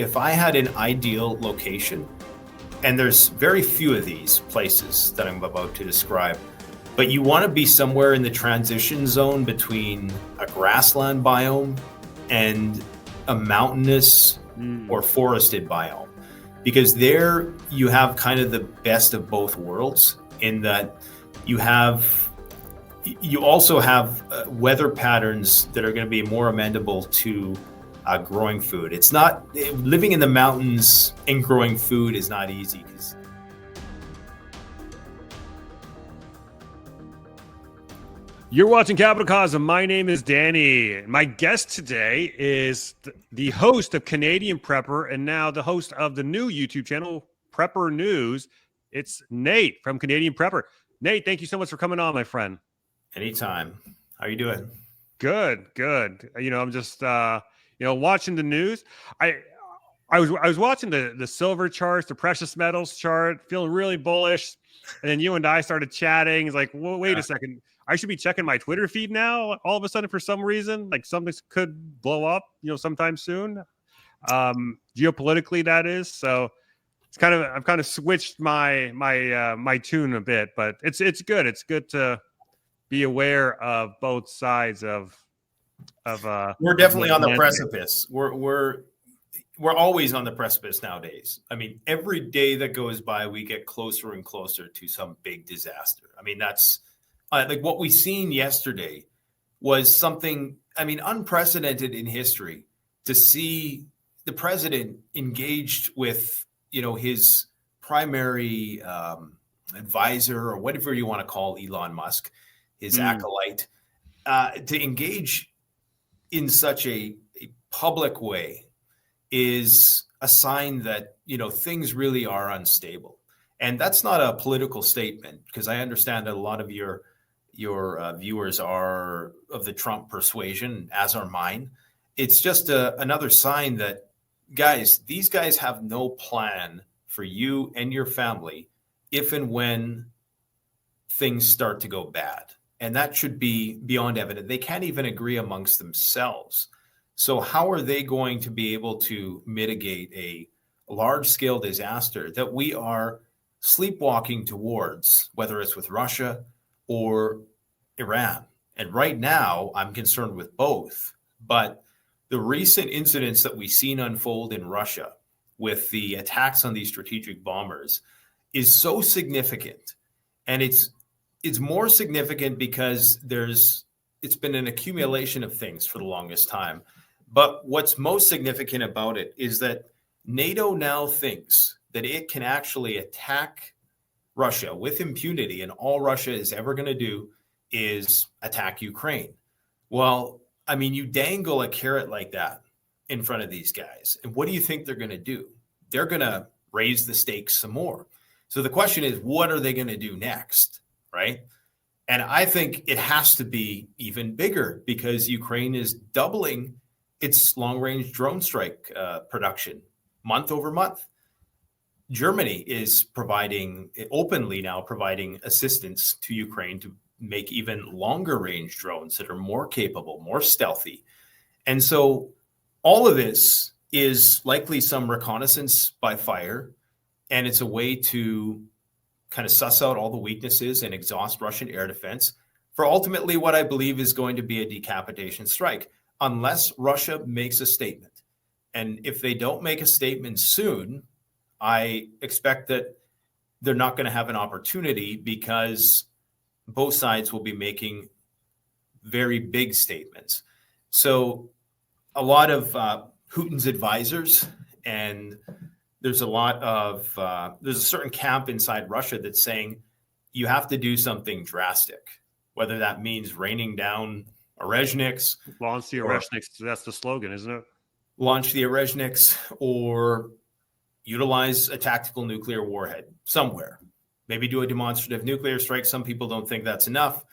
If I had an ideal location, and there's very few of these places that I'm about to describe, but you want to be somewhere in the transition zone between a grassland biome and a mountainous or forested biome, because there you have kind of the best of both worlds in that you also have weather patterns that are going to be more amenable to growing food. It's not living in the mountains and growing food is not easy. You're watching Capital Cause, and my name is Danny. My guest today is the host of Canadian Prepper and now the host of the new YouTube channel, Prepper News. It's Nate from Canadian Prepper. Nate, thank you so much for coming on, my friend. Anytime. How are you doing? Good. I'm just watching the news. I was watching the silver charts, the precious metals chart, feeling really bullish. And then you and I started chatting. It's like, well, wait a second. I should be checking my Twitter feed now. All of a sudden, for some reason, like something could blow up, sometime soon. Geopolitically, that is. So I've kind of switched my tune a bit, but it's good. It's good to be aware of both sides of. We're definitely on the precipice. We're always on the precipice nowadays. I mean, every day that goes by, we get closer and closer to some big disaster. I mean, that's like what we seen yesterday was something, unprecedented in history, to see the president engaged with, his primary advisor, or whatever you want to call Elon Musk, his acolyte, to engage in such a public way is a sign that, things really are unstable. And that's not a political statement, because I understand that a lot of your viewers are of the Trump persuasion, as are mine. It's just another sign that, guys, these guys have no plan for you and your family if and when things start to go bad. And that should be beyond evident. They can't even agree amongst themselves. So how are they going to be able to mitigate a large-scale disaster that we are sleepwalking towards, whether it's with Russia or Iran? And right now, I'm concerned with both. But the recent incidents that we've seen unfold in Russia with the attacks on these strategic bombers is so significant. And it's more significant because it's been an accumulation of things for the longest time. But what's most significant about it is that NATO now thinks that it can actually attack Russia with impunity, and all Russia is ever going to do is attack Ukraine. Well, you dangle a carrot like that in front of these guys, and what do you think they're going to do? They're going to raise the stakes some more. So the question is, what are they going to do next, right? And I think it has to be even bigger, because Ukraine is doubling its long-range drone strike production month over month. Germany is openly providing assistance to Ukraine to make even longer range drones that are more capable, more stealthy. And so all of this is likely some reconnaissance by fire, and it's a way to kind of suss out all the weaknesses and exhaust Russian air defense for ultimately what I believe is going to be a decapitation strike, unless Russia makes a statement. And if they don't make a statement soon, I expect that they're not going to have an opportunity, because both sides will be making very big statements. So a lot of Putin's advisors, and there's a certain camp inside Russia that's saying you have to do something drastic, whether that means raining down Orezhniks. Launch the Orezhniks. That's the slogan, isn't it? Launch the Orezhniks, or utilize a tactical nuclear warhead somewhere. Maybe do a demonstrative nuclear strike. Some people don't think that's enough.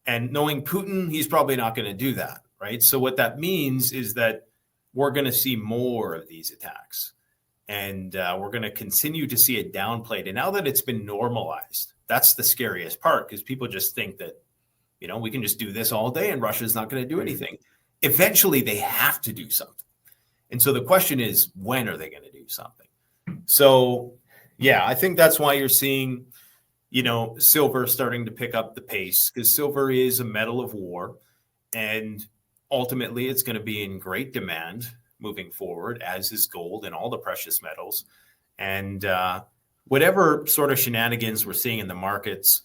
And knowing Putin, he's probably not going to do that, right? So what that means is that we're going to see more of these attacks. And we're going to continue to see it downplayed. And now that it's been normalized, that's the scariest part, because people just think that, we can just do this all day and Russia's not going to do anything. Eventually, they have to do something. And so the question is, when are they going to do something? So, yeah, I think that's why you're seeing, silver starting to pick up the pace, because silver is a metal of war. And ultimately, it's going to be in great demand moving forward, as is gold and all the precious metals. And whatever sort of shenanigans we're seeing in the markets,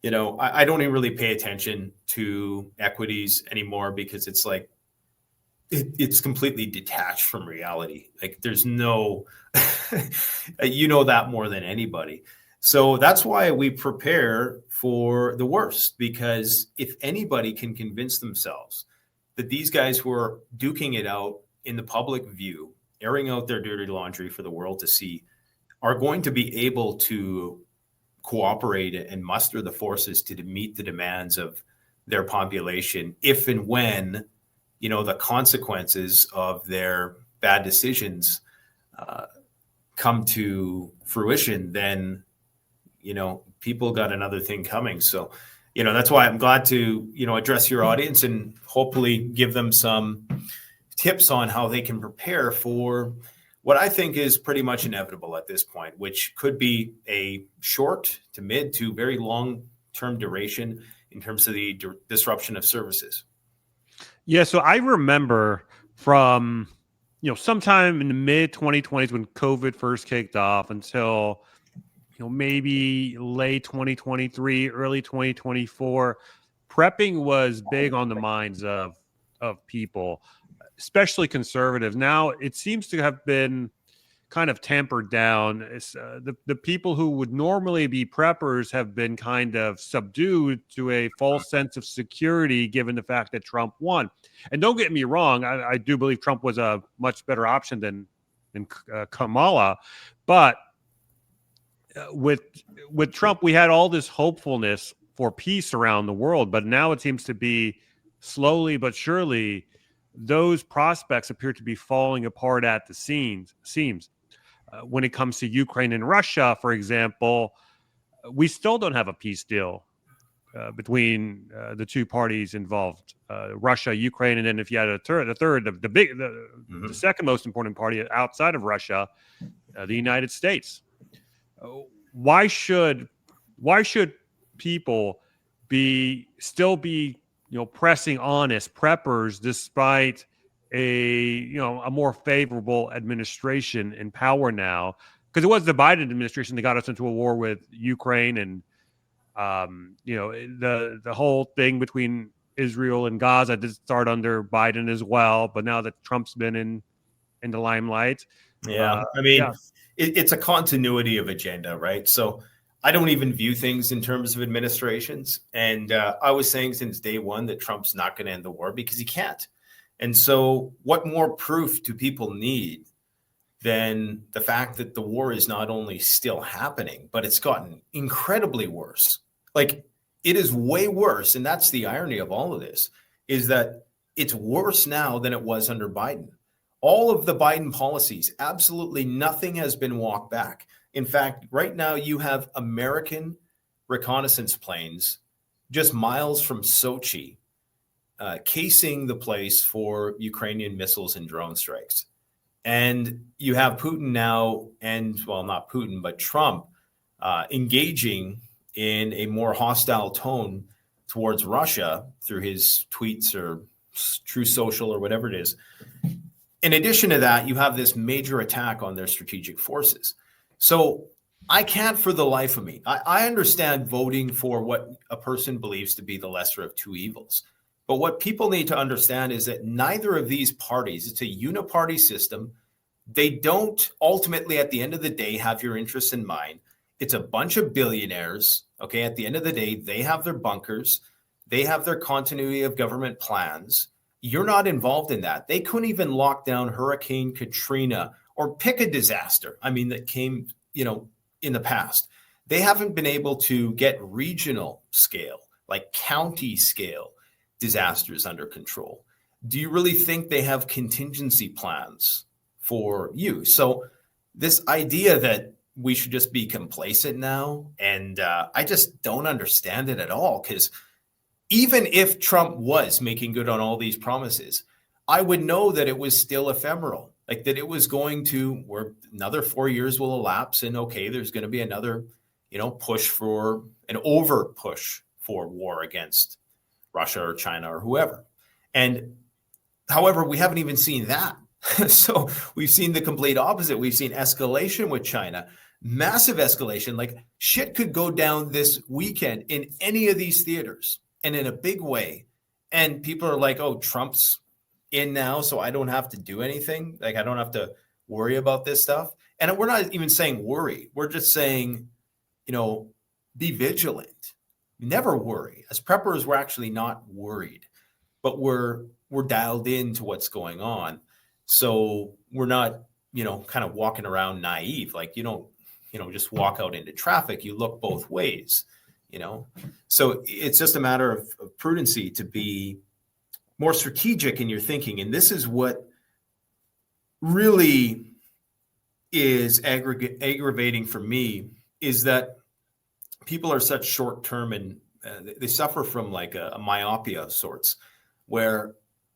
I don't even really pay attention to equities anymore, because it's like, it's completely detached from reality. Like, there's no, that more than anybody. So that's why we prepare for the worst, because if anybody can convince themselves that these guys who are duking it out in the public view, airing out their dirty laundry for the world to see, are going to be able to cooperate and muster the forces to meet the demands of their population, if and when, the consequences of their bad decisions come to fruition, then, people got another thing coming. So, that's why I'm glad to, address your audience and hopefully give them some tips on how they can prepare for what I think is pretty much inevitable at this point, which could be a short to mid to very long-term duration in terms of the disruption of services. Yeah, so I remember from, sometime in the mid 2020s when COVID first kicked off until, maybe late 2023, early 2024, prepping was big on the minds of people, especially conservatives. Now it seems to have been kind of tampered down. It's, the people who would normally be preppers have been kind of subdued to a false sense of security, given the fact that Trump won. And don't get me wrong, I do believe Trump was a much better option than Kamala, but with Trump, we had all this hopefulness for peace around the world, but now it seems to be slowly but surely those prospects appear to be falling apart at the seams. When it comes to Ukraine and Russia, for example, we still don't have a peace deal between the two parties involved, Russia, Ukraine, and then if you had the second most important party outside of Russia, the United States. Why should people still be pressing honest preppers despite a more favorable administration in power now? Because it was the Biden administration that got us into a war with Ukraine, and the whole thing between Israel and Gaza did start under Biden as well, but now that Trump's been in the limelight. Yeah, it's a continuity of agenda, right? So I don't even view things in terms of administrations. And I was saying since day one that Trump's not going to end the war because he can't. And so what more proof do people need than the fact that the war is not only still happening, but it's gotten incredibly worse. Like, it is way worse. And that's the irony of all of this, is that it's worse now than it was under Biden. All of the Biden policies, absolutely nothing has been walked back. In fact, right now you have American reconnaissance planes just miles from Sochi, casing the place for Ukrainian missiles and drone strikes. And you have Putin now, not Putin, but Trump, engaging in a more hostile tone towards Russia through his tweets or True Social or whatever it is. In addition to that, you have this major attack on their strategic forces. So I can't for the life of me. I understand voting for what a person believes to be the lesser of two evils. But what people need to understand is that neither of these parties, it's a uniparty system. They don't ultimately, at the end of the day, have your interests in mind. It's a bunch of billionaires. Okay, at the end of the day, they have their bunkers. They have their continuity of government plans. You're not involved in that. They couldn't even lock down Hurricane Katrina or pick a disaster, that came, in the past. They haven't been able to get regional scale, like county scale disasters under control. Do you really think they have contingency plans for you? So this idea that we should just be complacent now, and I just don't understand it at all, because even if Trump was making good on all these promises, I would know that it was still ephemeral, like that it was going to, where another 4 years will elapse, and okay, there's going to be another, push for an over push for war against Russia or China or whoever. And however, we haven't even seen that. So we've seen the complete opposite. We've seen escalation with China, massive escalation. Like shit could go down this weekend in any of these theaters and in a big way. And people are like, oh, Trump's in now, so I don't have to do anything. Like I don't have to worry about this stuff. And we're not even saying worry. We're just saying, be vigilant. Never worry. As preppers, we're actually not worried, but we're dialed into what's going on. So we're not, kind of walking around naive. Like you don't, just walk out into traffic. You look both ways, So it's just a matter of prudency to be more strategic in your thinking. And this is what really is aggravating for me, is that people are such short-term and they suffer from like a myopia of sorts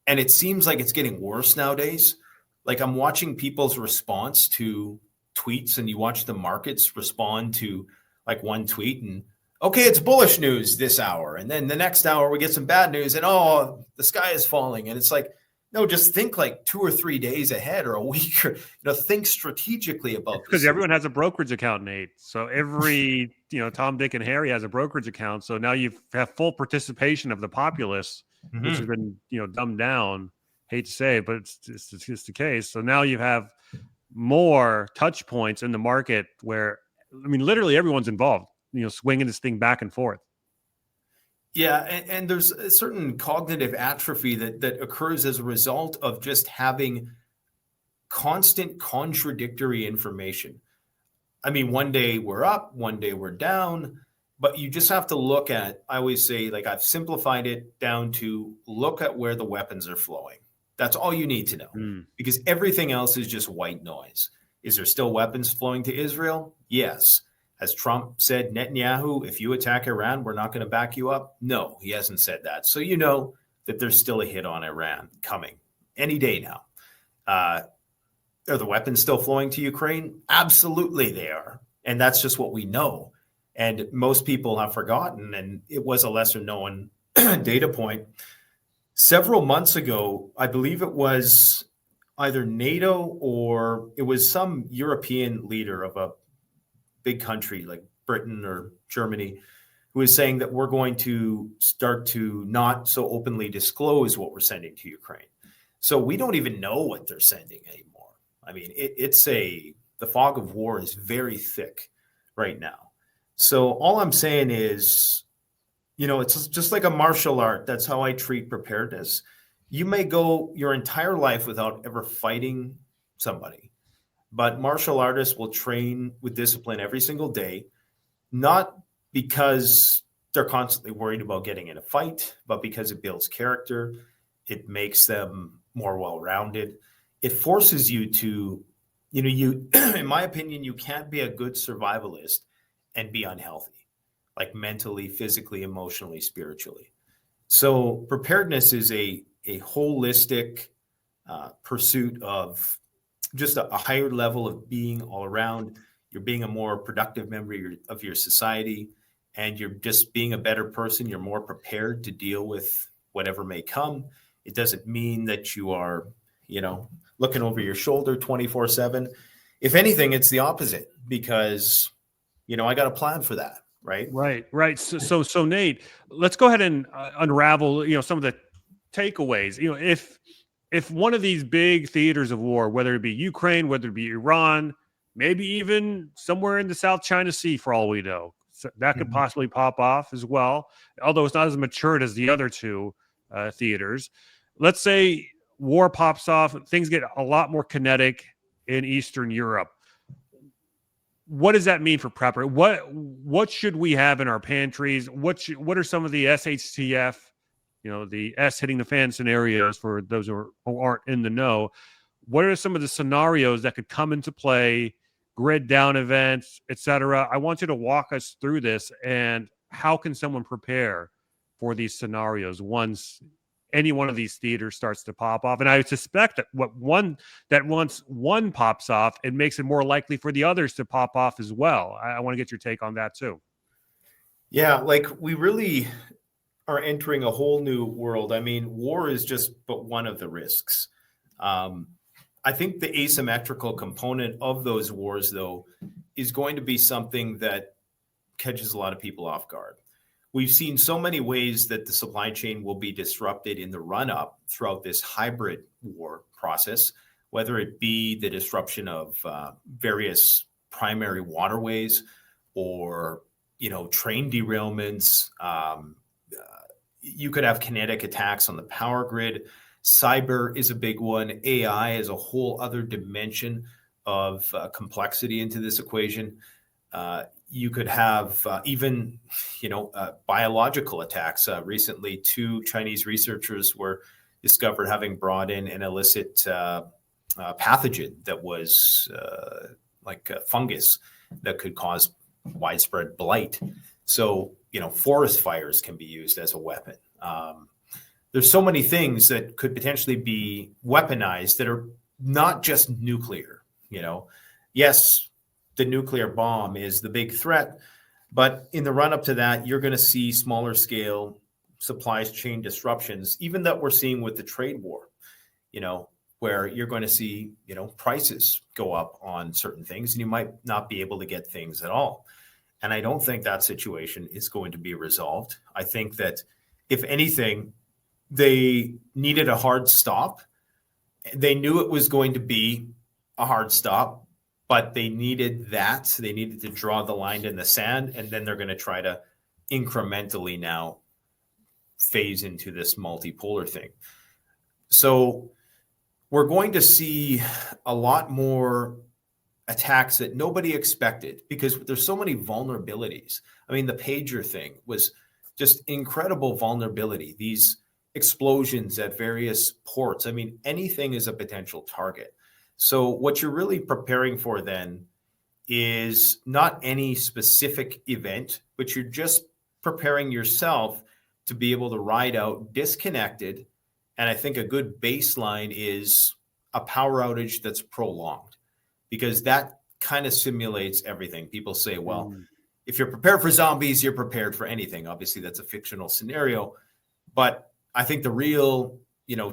and it seems like it's getting worse nowadays. Like I'm watching people's response to tweets, and you watch the markets respond to like one tweet and okay, it's bullish news this hour. And then the next hour we get some bad news and the sky is falling. And it's like, no, just think like 2 or 3 days ahead or a week, or, think strategically about this. Because everyone has a brokerage account, Nate. So every, Tom, Dick, and Harry has a brokerage account. So now you have full participation of the populace, which has been, dumbed down. Hate to say it, but it's the case. So now you have more touch points in the market where, literally everyone's involved, swinging this thing back and forth. Yeah, and there's a certain cognitive atrophy that occurs as a result of just having constant contradictory information. One day we're up, one day we're down, but you just have to look at, I always say, like I've simplified it down to look at where the weapons are flowing. That's all you need to know, because everything else is just white noise. Is there still weapons flowing to Israel? Yes. Has Trump said, Netanyahu, if you attack Iran, we're not going to back you up? No, he hasn't said that. So you know that there's still a hit on Iran coming any day now. Are the weapons still flowing to Ukraine? Absolutely they are. And that's just what we know. And most people have forgotten, and it was a lesser known data point. Several months ago, I believe it was either NATO or it was some European leader of a big country like Britain or Germany, who is saying that we're going to start to not so openly disclose what we're sending to Ukraine. So we don't even know what they're sending anymore. The fog of war is very thick right now. So all I'm saying is, it's just like a martial art. That's how I treat preparedness. You may go your entire life without ever fighting somebody, but martial artists will train with discipline every single day, not because they're constantly worried about getting in a fight, but because it builds character. It makes them more well-rounded. It forces you to, in my opinion, you can't be a good survivalist and be unhealthy, like mentally, physically, emotionally, spiritually. So preparedness is a holistic pursuit of just a higher level of being all around. You're being a more productive member of your society, and you're just being a better person. You're more prepared to deal with whatever may come. It doesn't mean that you are, looking over your shoulder 24/7. If anything, it's the opposite, because, I got a plan for that. Right. Right. So Nate, let's go ahead and unravel, some of the takeaways. If one of these big theaters of war, whether it be Ukraine, whether it be Iran, maybe even somewhere in the South China Sea, for all we know, so that could possibly pop off as well, although it's not as matured as the other two theaters. Let's say war pops off, things get a lot more kinetic in Eastern Europe. What does that mean for prepper? What should we have in our pantries? What are some of the SHTF, the S hitting the fan scenarios for those who aren't in the know? What are some of the scenarios that could come into play, grid down events, etc.? I want you to walk us through this, and how can someone prepare for these scenarios once any one of these theaters starts to pop off. And I suspect that once one pops off, it makes it more likely for the others to pop off as well. I want to get your take on that too. Yeah, like we really are entering a whole new world. I mean, war is just but one of the risks. I think the asymmetrical component of those wars, though, is going to be something that catches a lot of people off guard. We've seen so many ways that the supply chain will be disrupted in the run-up throughout this hybrid war process, whether it be the disruption of various primary waterways or, train derailments. You could have kinetic attacks on the power grid. Cyber is a big one. AI is a whole other dimension of complexity into this equation. You could have even, biological attacks. Recently, 2 Chinese researchers were discovered having brought in an illicit pathogen that was like a fungus that could cause widespread blight. So, forest fires can be used as a weapon. There's so many things that could potentially be weaponized that are not just nuclear. Yes, the nuclear bomb is the big threat, but in the run up to that, you're going to see smaller scale supply chain disruptions, even that we're seeing with the trade war, where you're going to see, prices go up on certain things and you might not be able to get things at all. And I don't think that situation is going to be resolved. I think that if anything, they needed a hard stop. They knew it was going to be a hard stop, but they needed that. They needed to draw the line in the sand, and then they're going to try to incrementally now phase into this multipolar thing. So we're going to see a lot more attacks that nobody expected because there's so many vulnerabilities. I mean, the pager thing was just incredible vulnerability. These explosions at various ports. I mean, anything is a potential target. So what you're really preparing for then is not any specific event, but you're just preparing yourself to be able to ride out disconnected. And I think a good baseline is a power outage that's prolonged, because that kind of simulates everything. People say, well, if you're prepared for zombies, you're prepared for anything. Obviously, that's a fictional scenario. But I think the real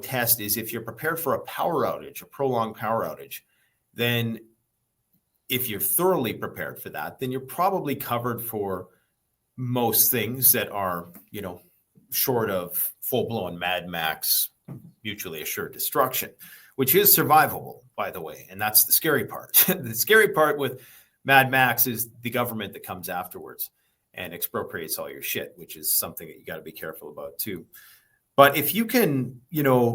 test is if you're prepared for a power outage, a prolonged power outage, then if you're thoroughly prepared for that, then you're probably covered for most things that are, short of full-blown Mad Max, mutually assured destruction, which is survivable, by the way. And that's the scary part. The scary part with Mad Max is the government that comes afterwards and expropriates all your shit, which is something that you got to be careful about too. But if you can,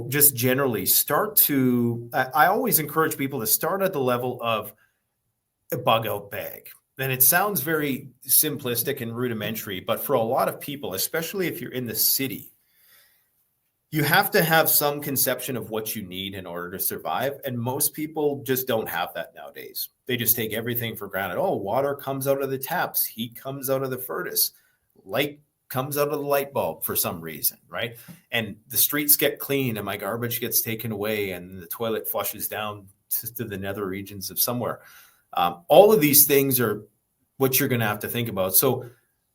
just generally start to, I always encourage people to start at the level of a bug out bag. And it sounds very simplistic and rudimentary, but for a lot of people, especially if you're in the city, you have to have some conception of what you need in order to survive. And most people just don't have that nowadays. They just take everything for granted. Oh, water comes out of the taps. Heat comes out of the furnace. Light comes out of the light bulb for some reason, right? And the streets get clean and my garbage gets taken away and the toilet flushes down to the nether regions of somewhere. All of these things are what you're going to have to think about. So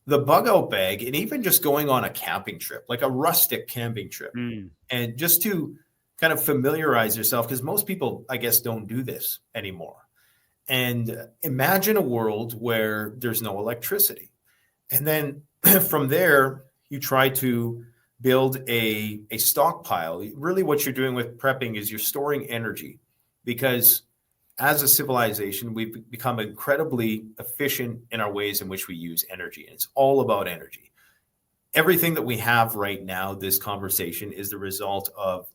the bug out bag, and even just going on a camping trip, like a rustic camping trip, and just to kind of familiarize yourself, because most people, I guess, don't do this anymore. And imagine a world where there's no electricity. And then from there, you try to build a stockpile. Really what you're doing with prepping is you're storing energy, because as a civilization, we've become incredibly efficient in our ways in which we use energy. And it's all about energy. Everything that we have right now, this conversation, is the result of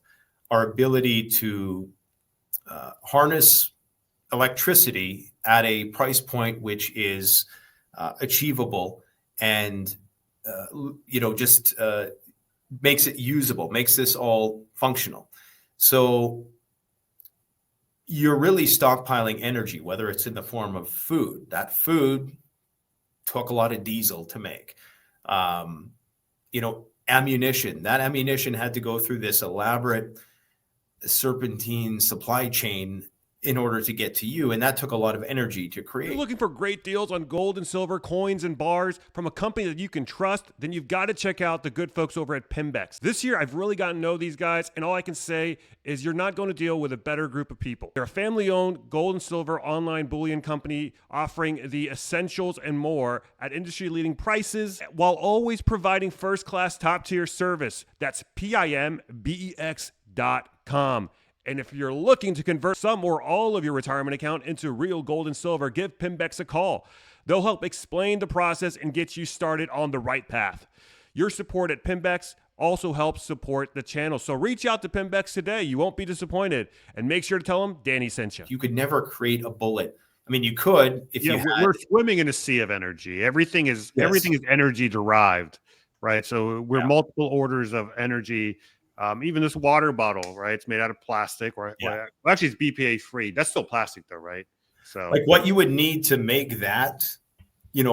our ability to harness electricity at a price point which is achievable and just makes it usable, makes this all functional. So you're really stockpiling energy, whether it's in the form of food. That food took a lot of diesel to make. ammunition. That ammunition had to go through this elaborate serpentine supply chain in order to get to you. And that took a lot of energy to create. If you're looking for great deals on gold and silver coins and bars from a company that you can trust, then you've got to check out the good folks over at Pinbeck. This year, I've really gotten to know these guys, and all I can say is you're not going to deal with a better group of people. They're a family-owned gold and silver online bullion company offering the essentials and more at industry-leading prices while always providing first-class top-tier service. That's PIMBEX.com. And if you're looking to convert some or all of your retirement account into real gold and silver, give Pinbeck a call. They'll help explain the process and get you started on the right path. Your support at Pinbeck also helps support the channel. So reach out to Pinbeck today. You won't be disappointed. And make sure to tell them Danny sent you. You could never create a bullet. I mean, you could if you had... We're swimming in a sea of energy. Everything is energy derived, right? So we're multiple orders of energy. Even this water bottle, right? It's made out of plastic, or actually it's BPA free. That's still plastic though, right? So like what you would need to make that,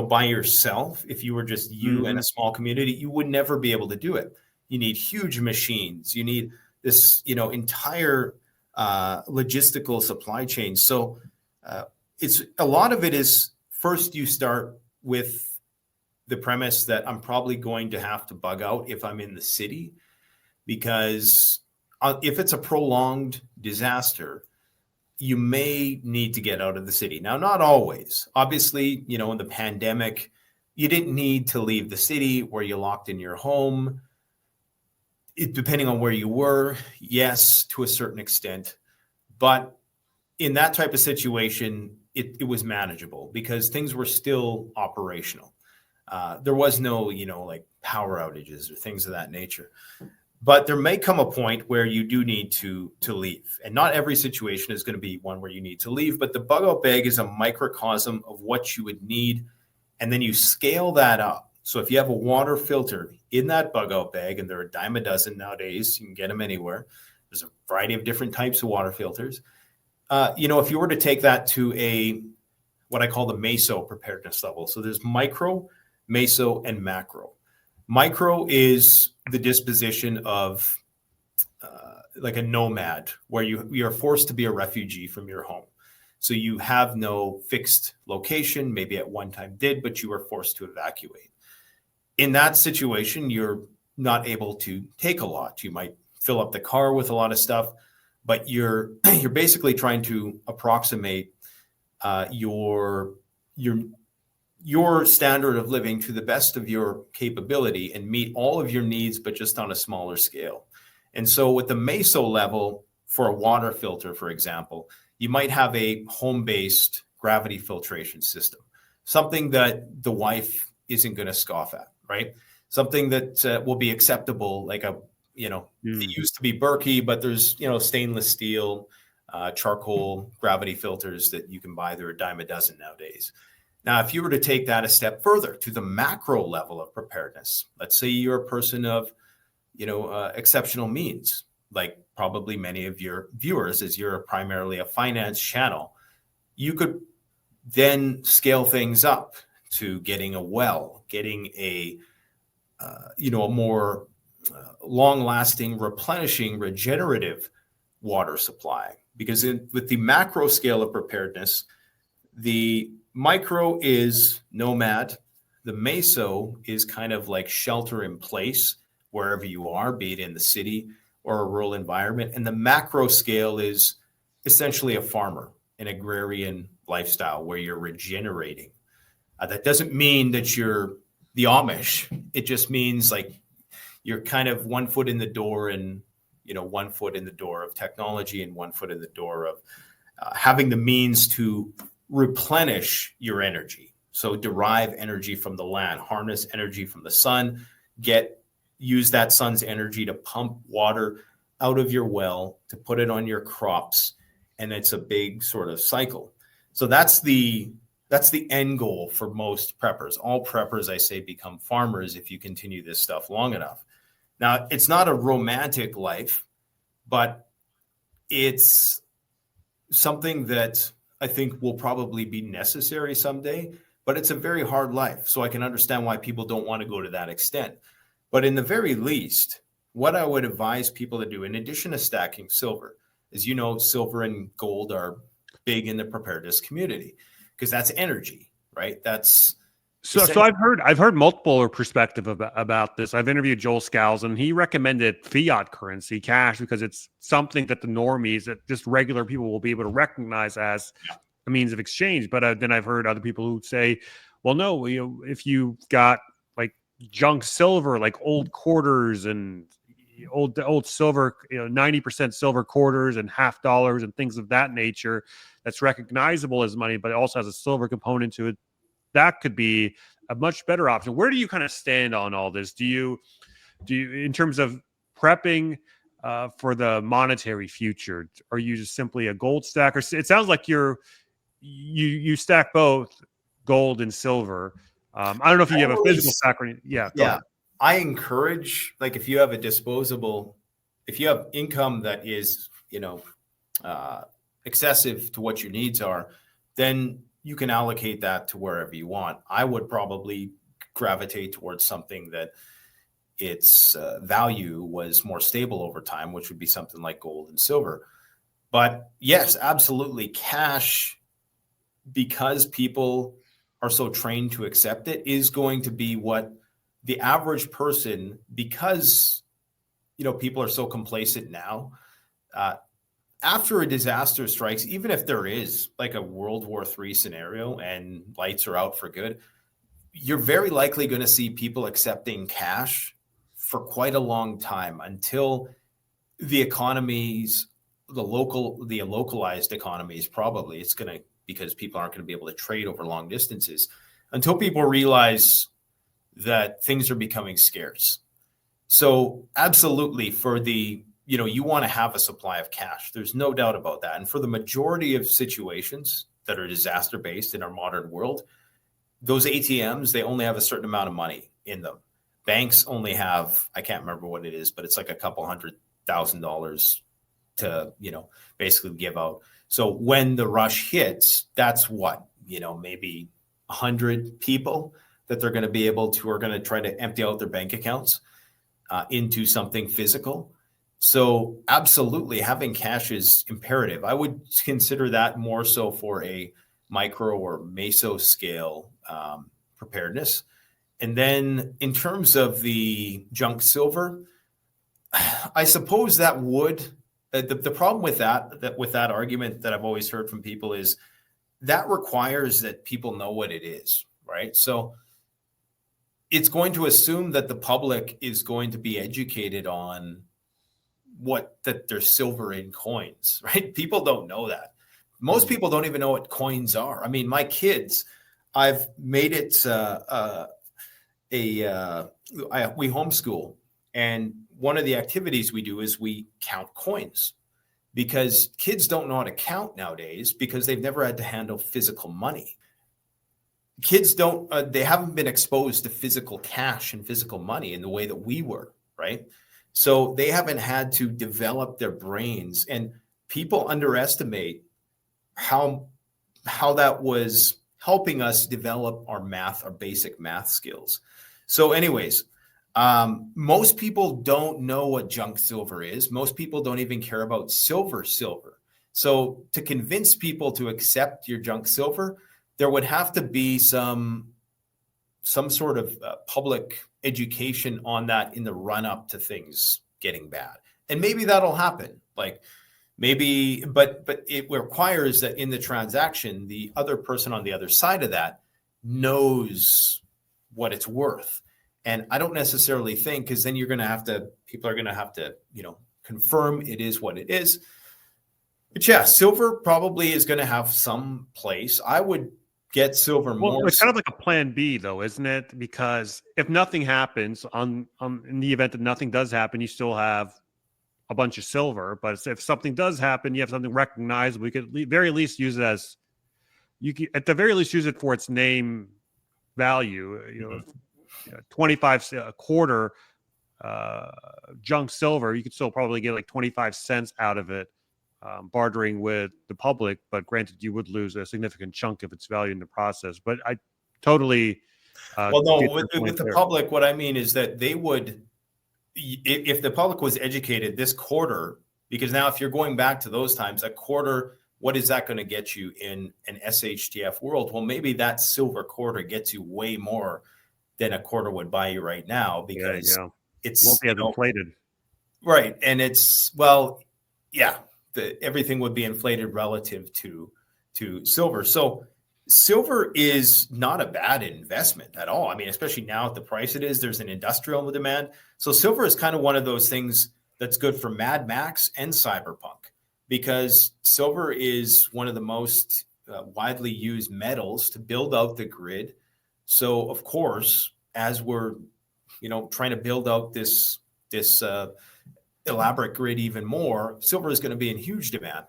by yourself, if you were just you and a small community, you would never be able to do it. You need huge machines. You need this, entire logistical supply chain. So it's a lot of it is first you start with the premise that I'm probably going to have to bug out if I'm in the city. Because if it's a prolonged disaster, you may need to get out of the city. Now, not always. Obviously, in the pandemic, you didn't need to leave the city. Were you locked in your home? Depending on where you were, yes, to a certain extent. But in that type of situation, it was manageable because things were still operational. There was no, like power outages or things of that nature. But there may come a point where you do need to leave. And not every situation is going to be one where you need to leave. But the bug out bag is a microcosm of what you would need. And then you scale that up. So if you have a water filter in that bug out bag, and there are a dime a dozen nowadays, you can get them anywhere. There's a variety of different types of water filters. If you were to take that to what I call the meso preparedness level. So there's micro, meso, and macro. Micro is the disposition of like a nomad, where you are forced to be a refugee from your home. So you have no fixed location, maybe at one time did, but you were forced to evacuate. In that situation, you're not able to take a lot. You might fill up the car with a lot of stuff, but you're basically trying to approximate your standard of living to the best of your capability and meet all of your needs, but just on a smaller scale. And so with the meso level for a water filter, for example, you might have a home-based gravity filtration system, something that the wife isn't going to scoff at, right? Something that will be acceptable, like it used to be Berkey, but there's, stainless steel, charcoal gravity filters that you can buy. They're a dime a dozen nowadays. Now, if you were to take that a step further to the macro level of preparedness, let's say you're a person of, exceptional means, like probably many of your viewers, as you're primarily a finance channel, you could then scale things up to getting a well, getting a more long-lasting, replenishing, regenerative water supply. Because with the macro scale of preparedness, the micro is nomad. The meso is kind of like shelter in place wherever you are, be it in the city or a rural environment. And the macro scale is essentially a farmer, an agrarian lifestyle where you're regenerating. That doesn't mean that you're the Amish. It just means like you're kind of 1 foot in the door and, 1 foot in the door of technology and 1 foot in the door of having the means to replenish your energy. So derive energy from the land, harness energy from the sun, use that sun's energy to pump water out of your well, to put it on your crops. And it's a big sort of cycle. So that's the end goal for most preppers. All preppers, I say, become farmers if you continue this stuff long enough. Now, it's not a romantic life, but it's something that I think will probably be necessary someday, but it's a very hard life. So I can understand why people don't want to go to that extent. But in the very least, what I would advise people to do, in addition to stacking silver, is, silver and gold are big in the preparedness community because that's energy, right? That's so I've heard multiple perspective about this. I've interviewed Joel Scals, and he recommended fiat currency, cash, because it's something that the normies, that just regular people will be able to recognize as a means of exchange. But then I've heard other people who say, well, no, if you've got like junk silver, like old quarters and old silver, 90% silver quarters and half dollars and things of that nature, that's recognizable as money, but it also has a silver component to it, that could be a much better option. Where do you kind of stand on all this? Do you, in terms of prepping for the monetary future, are you just simply a gold stacker? It sounds like you stack both gold and silver. I don't know if you have a physical stacker. Yeah. I encourage, like, if you have income that is, excessive to what your needs are, then you can allocate that to wherever you want. I would probably gravitate towards something that its value was more stable over time, which would be something like gold and silver. But yes, absolutely, cash, because people are so trained to accept it, is going to be what the average person, because people are so complacent now, after a disaster strikes, even if there is like a World War III scenario and lights are out for good, you're very likely going to see people accepting cash for quite a long time, until the economies, the localized economies, probably it's going to, because people aren't going to be able to trade over long distances, until people realize that things are becoming scarce. So absolutely, for you want to have a supply of cash. There's no doubt about that. And for the majority of situations that are disaster based in our modern world, those ATMs, they only have a certain amount of money in them. Banks only have, I can't remember what it is, but it's like a couple $100,000 to, basically give out. So when the rush hits, that's what, maybe 100 people that they're going to be able to, are going to try to empty out their bank accounts into something physical. So absolutely, having cash is imperative. I would consider that more so for a micro or meso scale preparedness. And then in terms of the junk silver, I suppose that would, the problem with that argument that I've always heard from people is that requires that people know what it is, right? So it's going to assume that the public is going to be educated on that there's silver in coins, right? People don't know that. Most people don't even know what coins are. I mean, my kids, I've made it we homeschool, and one of the activities we do is we count coins, because kids don't know how to count nowadays because they've never had to handle physical money. Kids they haven't been exposed to physical cash and physical money in the way that we were, right? So they haven't had to develop their brains, and people underestimate how that was helping us develop our basic math skills. So anyways, most people don't know what junk silver is. Most people don't even care about silver. So to convince people to accept your junk silver, there would have to be some sort of public education on that in the run up to things getting bad. And maybe that'll happen. Like maybe, but it requires that in the transaction, the other person on the other side of that knows what it's worth. And I don't necessarily think, because then people are going to have to, confirm it is what it is. But yeah, silver probably is going to have some place. I would get silver more. Well, it's kind of like a plan B, though, isn't it? Because if nothing happens, in the event that nothing does happen, you still have a bunch of silver. But if something does happen, you have something recognizable. You could at the very least use it for its name value. 25 a quarter junk silver, you could still probably get like 25 cents out of it, bartering with the public. But granted, you would lose a significant chunk of its value in the process. But I totally Well, no, with the public, what I mean is that they would, if the public was educated this quarter, because now if you're going back to those times, a quarter, what is that going to get you in an SHTF world? Well, maybe that silver quarter gets you way more than a quarter would buy you right now, because it's won't be as inflated. Right. And it's, well, yeah, everything would be inflated relative to silver. So silver is not a bad investment at all. I mean, especially now at the price it is, there's an industrial demand. So silver is kind of one of those things that's good for Mad Max and Cyberpunk, because silver is one of the most widely used metals to build out the grid. So of course, as we're, trying to build out this elaborate grid even more, silver is going to be in huge demand.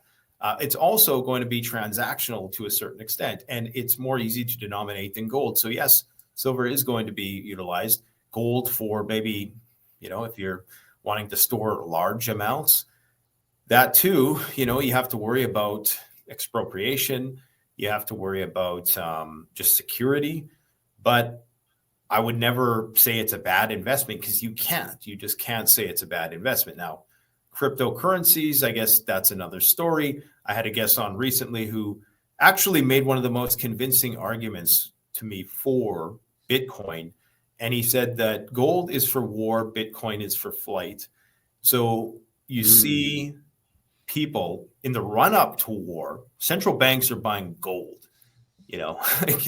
It's also going to be transactional to a certain extent, and it's more easy to denominate than gold. So yes, silver is going to be utilized. Gold for maybe, if you're wanting to store large amounts, that too, you have to worry about expropriation. You have to worry about just security. But I would never say it's a bad investment, because you just can't say it's a bad investment. Now, cryptocurrencies, I guess that's another story. I had a guest on recently who actually made one of the most convincing arguments to me for Bitcoin. And he said that gold is for war, Bitcoin is for flight. So you see people in the run up to war, central banks are buying gold.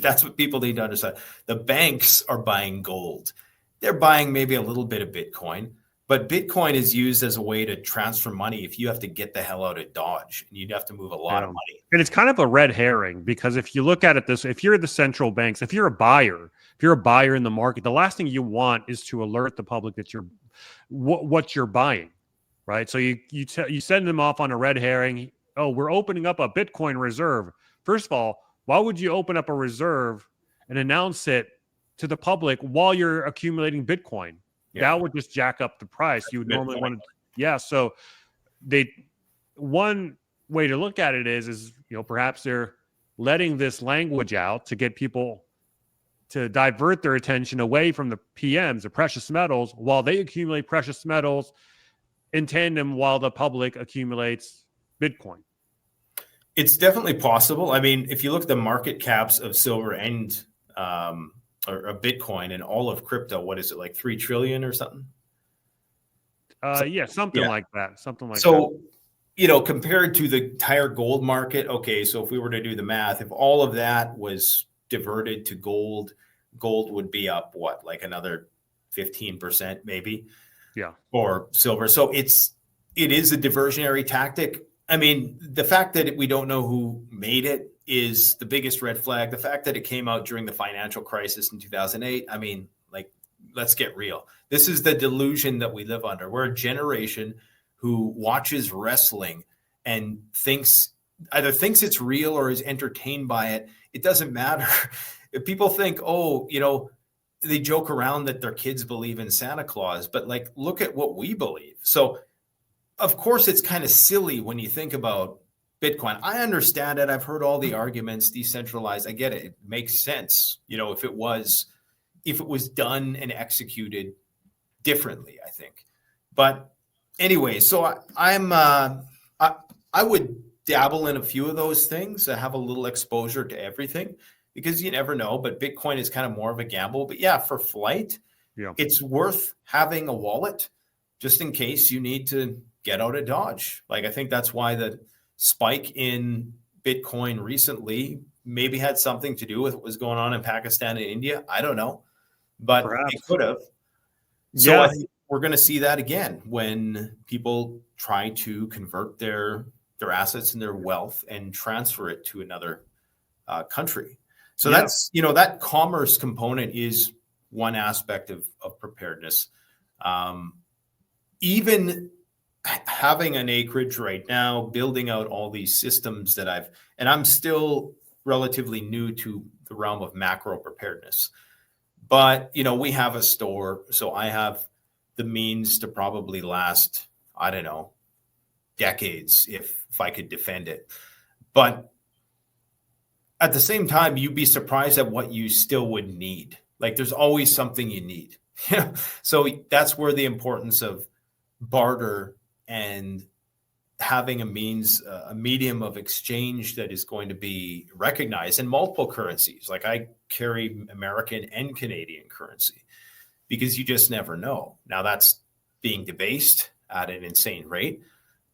That's what people need to understand. The banks are buying gold. They're buying maybe a little bit of Bitcoin, but Bitcoin is used as a way to transfer money if you have to get the hell out of Dodge and you'd have to move a lot of money. And it's kind of a red herring, because if you look at it this, if you're the central banks, if you're a buyer in the market, the last thing you want is to alert the public that what you're buying, right? So you send them off on a red herring. Oh, we're opening up a Bitcoin reserve. First of all, why would you open up a reserve and announce it to the public while you're accumulating Bitcoin? Yeah. That would just jack up the price. You would normally want to, So one way to look at it is perhaps they're letting this language out to get people to divert their attention away from the PMs, the precious metals, while they accumulate precious metals in tandem while the public accumulates Bitcoin. It's definitely possible. I mean, if you look at the market caps of silver and or Bitcoin and all of crypto, what is it, like 3 trillion or something? Something like that. So, compared to the entire gold market, okay, so if we were to do the math, if all of that was diverted to gold would be up like another 15% maybe? Yeah. Or silver. So it is a diversionary tactic. I mean, the fact that we don't know who made it is the biggest red flag. The fact that it came out during the financial crisis in 2008, I mean, let's get real. This is the delusion that we live under. We're a generation who watches wrestling and either thinks it's real or is entertained by it. It doesn't matter. If people think, they joke around that their kids believe in Santa Claus, but look at what we believe. So of course, it's kind of silly when you think about Bitcoin. I understand it. I've heard all the arguments, decentralized. I get it. It makes sense. If it was done and executed differently, I think. But anyway, so I would dabble in a few of those things. I have a little exposure to everything, because you never know. But Bitcoin is kind of more of a gamble. But yeah, for flight, it's worth having a wallet just in case you need to get out of Dodge. I think that's why the spike in Bitcoin recently maybe had something to do with what was going on in Pakistan and India. I don't know, but it could have. So I think we're going to see that again when people try to convert their assets and their wealth and transfer it to another country. So that's, that commerce component is one aspect of preparedness. Even having an acreage right now, building out all these systems and I'm still relatively new to the realm of macro preparedness, but we have a store, so I have the means to probably last, I don't know, decades if I could defend it. But at the same time, you'd be surprised at what you still would need Like there's always something you need. So that's where the importance of barter and having a medium of exchange that is going to be recognized in multiple currencies. Like I carry American and Canadian currency because you just never know. Now that's being debased at an insane rate.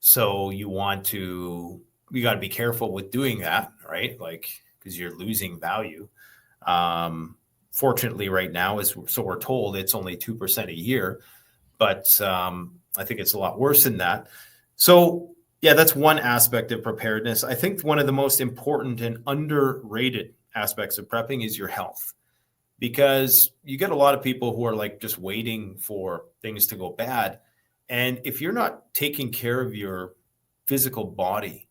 So you got to be careful with doing that, right? Like, because you're losing value. Fortunately, right now, so we're told it's only 2% a year, but I think it's a lot worse than that. So yeah, that's one aspect of preparedness. I think one of the most important and underrated aspects of prepping is your health, because you get a lot of people who are like just waiting for things to go bad. And if you're not taking care of your physical body,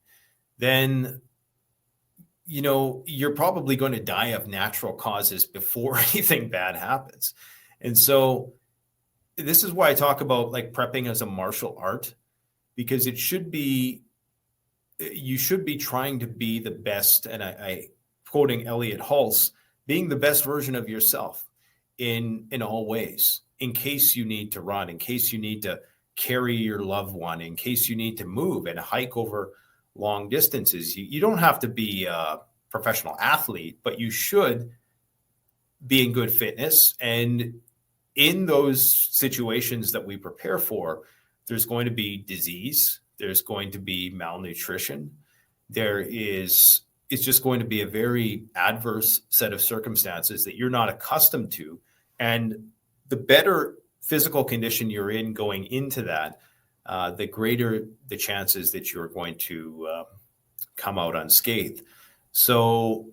then you're probably going to die of natural causes before anything bad happens. And so this is why I talk about like prepping as a martial art, because you should be trying to be the best. And I quoting Elliot Hulse, being the best version of yourself in all ways, in case you need to run, in case you need to carry your loved one, in case you need to move and hike over long distances. You don't have to be a professional athlete, but you should be in good fitness. And in those situations that we prepare for, there's going to be disease. There's going to be malnutrition. It's just going to be a very adverse set of circumstances that you're not accustomed to. And the better physical condition you're in going into that, the greater the chances that you're going to come out unscathed. So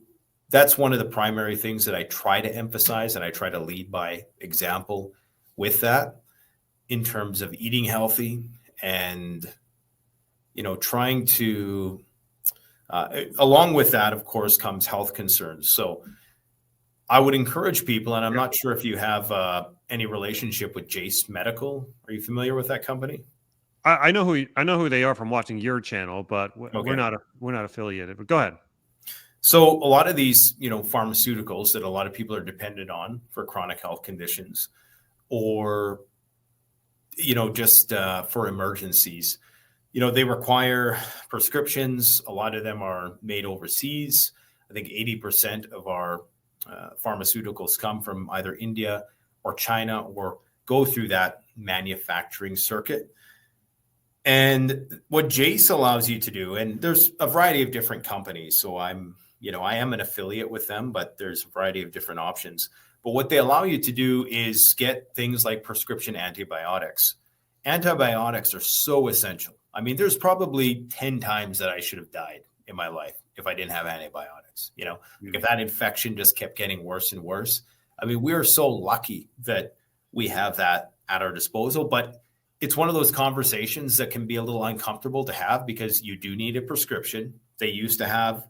that's one of the primary things that I try to emphasize, and I try to lead by example with that in terms of eating healthy and, trying to, along with that, of course, comes health concerns. So I would encourage people, and I'm not sure if you have any relationship with Jace Medical. Are you familiar with that company? I know who they are from watching your channel, but we're not affiliated. But go ahead. So a lot of these, pharmaceuticals that a lot of people are dependent on for chronic health conditions, or just for emergencies, they require prescriptions. A lot of them are made overseas. I think 80% of our pharmaceuticals come from either India or China, or go through that manufacturing circuit. And what Jace allows you to do, and there's a variety of different companies, so I am an affiliate with them, but there's a variety of different options. But what they allow you to do is get things like prescription antibiotics. Antibiotics are so essential. I mean, there's probably 10 times that I should have died in my life if I didn't have antibiotics. If that infection just kept getting worse and worse. I mean, we're so lucky that we have that at our disposal, but it's one of those conversations that can be a little uncomfortable to have, because you do need a prescription. They used to have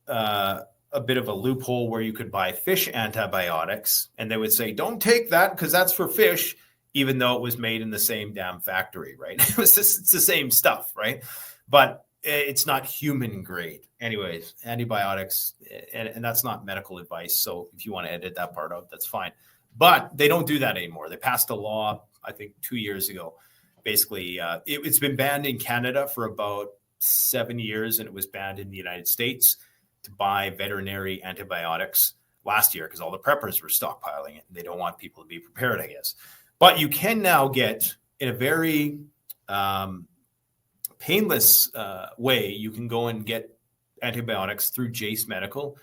a bit of a loophole where you could buy fish antibiotics, and they would say, don't take that because that's for fish, even though it was made in the same damn factory, right? It's the same stuff, right? But it's not human grade. Anyways, antibiotics, and that's not medical advice. So if you want to edit that part out, that's fine. But they don't do that anymore. They passed a law, I think 2 years ago. Basically, it's been banned in Canada for about 7 years, and it was banned in the United States to buy veterinary antibiotics last year because all the preppers were stockpiling it. And they don't want people to be prepared, I guess. But you can now get, in a very painless way, you can go and get antibiotics through Jace Medical.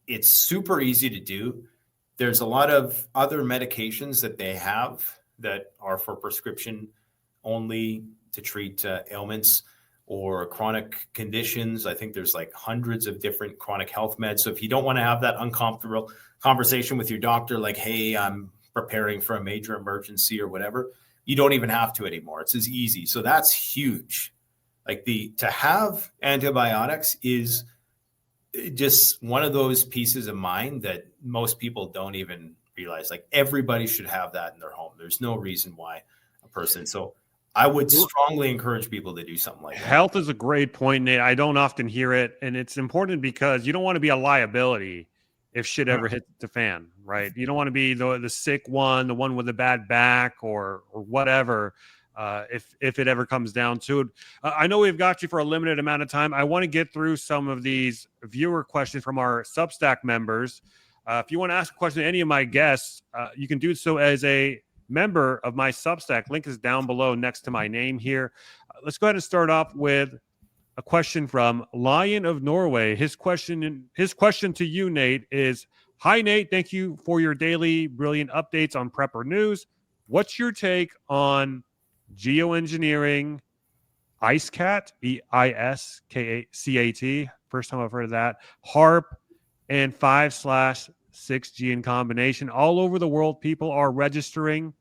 It's super easy to do. There's a lot of other medications that they have that are for prescription only to treat ailments or chronic conditions. I think there's like hundreds of different chronic health meds. So if you don't want to have that uncomfortable conversation with your doctor, like, hey, I'm preparing for a major emergency or whatever, you don't even have to anymore. It's as easy. So that's huge. Like to have antibiotics is just one of those pieces of mind that most people don't even realize. Like everybody should have that in their home. There's no reason why a person. So I would strongly encourage people to do something like that. Health is a great point, Nate. I don't often hear it, and it's important because you don't want to be a liability if shit ever hits the fan, right? You don't want to be the sick one, the one with a bad back or whatever. If it ever comes down to it, I know we've got you for a limited amount of time. I want to get through some of these viewer questions from our Substack members. If you want to ask a question to any of my guests, you can do so as a member of my Substack. Link is down below next to my name here. Let's go ahead and start off with a question from Lion of Norway. His question to you, Nate, is: Hi, Nate. Thank you for your daily brilliant updates on Prepper News. What's your take on geoengineering, IceCat, EISCAT? First time I've heard of that. HARP and 5/6G in combination. All over the world, people are registering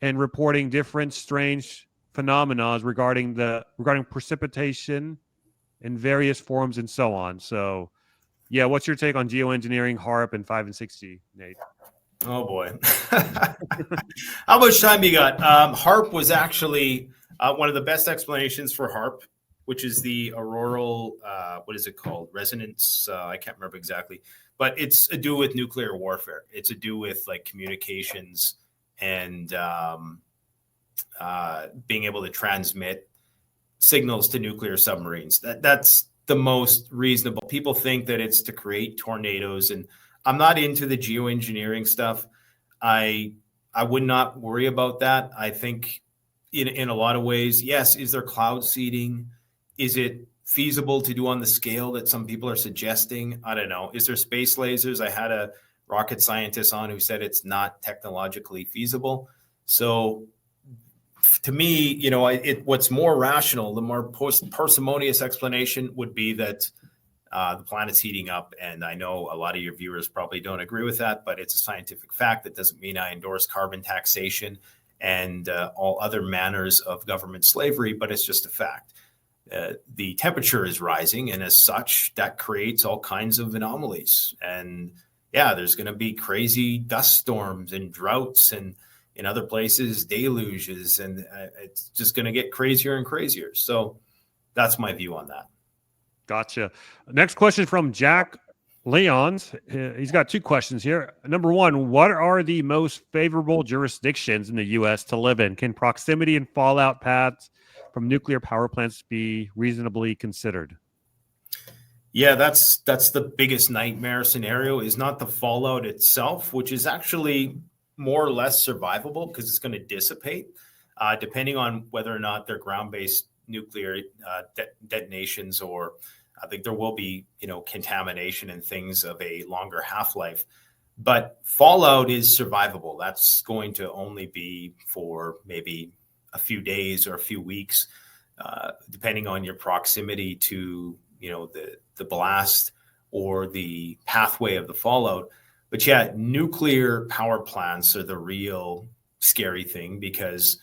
and reporting different strange phenomena regarding precipitation in various forms and so on. So, yeah, what's your take on geoengineering, HARP, and 5 and 6G, Nate? Oh boy, how much time you got? HARP was actually one of the best explanations for HARP, which is the auroral, what is it called? Resonance. I can't remember exactly, but it's to do with nuclear warfare. It's to do with like communications and being able to transmit signals to nuclear submarines. That's the most reasonable. People think that it's to create tornadoes, and I'm not into the geoengineering stuff. I would not worry about that. I think in a lot of ways, yes, is there cloud seeding? Is it feasible to do on the scale that some people are suggesting? I don't know. Is there space lasers? I had a rocket scientist on who said it's not technologically feasible. So to me, what's more rational, the more parsimonious explanation would be that the planet's heating up. And I know a lot of your viewers probably don't agree with that, but it's a scientific fact. That doesn't mean I endorse carbon taxation and all other manners of government slavery, but it's just a fact. The temperature is rising, and as such, that creates all kinds of anomalies. And yeah, there's going to be crazy dust storms and droughts, and in other places, deluges, and it's just going to get crazier and crazier. So that's my view on that. Gotcha. Next question from Jack Leons. He's got two questions here. Number one, what are the most favorable jurisdictions in the U.S. to live in? Can proximity and fallout paths from nuclear power plants be reasonably considered? Yeah, that's the biggest nightmare scenario, is not the fallout itself, which is actually more or less survivable because it's going to dissipate depending on whether or not they're ground-based nuclear detonations, or I think there will be, contamination and things of a longer half-life. But fallout is survivable. That's going to only be for maybe a few days or a few weeks, depending on your proximity to, the blast or the pathway of the fallout. But yeah, nuclear power plants are the real scary thing, because